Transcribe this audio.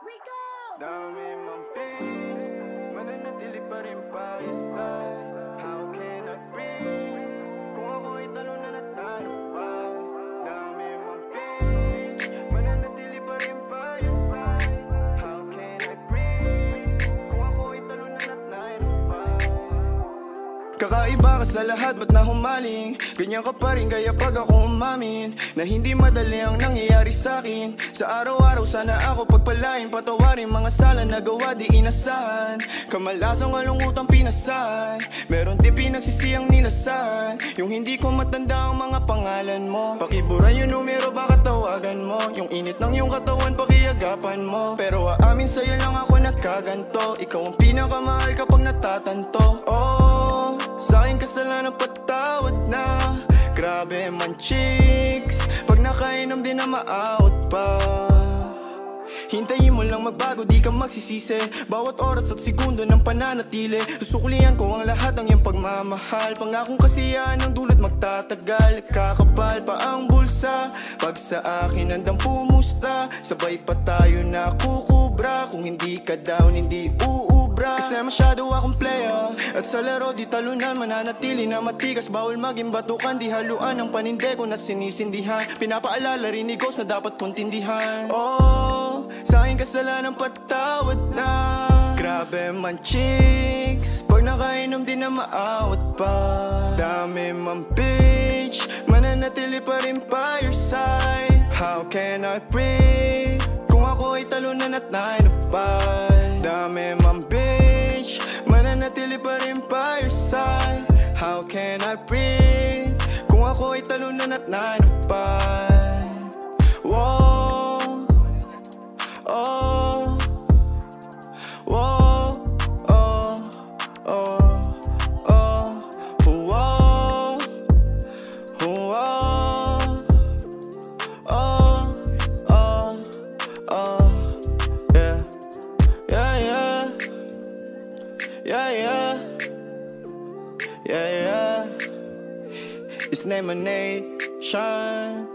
Dami mang pain, mananatili pa rin pa isa. How can I breathe? Kung ako'y talunan at talo pa. Dami mang pain, mananatili pa rin pa isa. How can I breathe? Kung ako'y talunan at talo pa. Kakaiba ka sa lahat, ba't na humaling? Ganyan ka pa rin, kaya pag ako umamin na hindi madali ang nangyayari sa'kin. Sa araw-araw sana ako pagpalain, patawarin mga sala na gawa di inasahan. Kamalasang kalungutang pinasan, meron din pinagsisiyang nilasan. Yung hindi ko matanda ang mga pangalan mo, pakiburan yung numero baka tawagan mo. Yung init ng iyong katawan pakiagapan mo, pero aamin sa'yo lang ako nagkaganto. Ikaw ang pinakamahal kapag natatanto. Oh, sa'king kasalanan patawad na. Grabe man chicks, pag nakainom din na ma-out pa. Hintayin mo lang magbago, di ka magsisisi. Bawat oras at segundo ng pananatili, susuklian ko ang lahat ng iyong pagmamahal. Pangakong kasiyahan ng dulot magtatagal. Kakapal pa ang bulsa pag sa akin handang pumusta. Sabay pa tayo na kukubra, kung hindi ka down hindi uubra. Kasi masyado akong player, at sa laro di talunan. Mananatili na matigas, bawal maging batukan. Di haluan ang paninde ko na sinisindihan. Pinapaalala rinig ko na dapat kontindihan. Oh, sa'king kasalanan patawad na. Grabe man chicks, pag nakainom din na maawat pa. Dami man bitch, mananatili pa rin pa your side. How can I breathe kung ako ay talunan at 9 to 5? Dami man bitch, mananatili pa rin pa your side. How can I breathe kung ako ay talunan at 9 to 5? Whoa, oh, whoa, oh, oh, oh, whoa, whoa, oh, oh, oh, yeah, yeah, yeah, yeah, yeah, yeah, yeah. It's name a nation.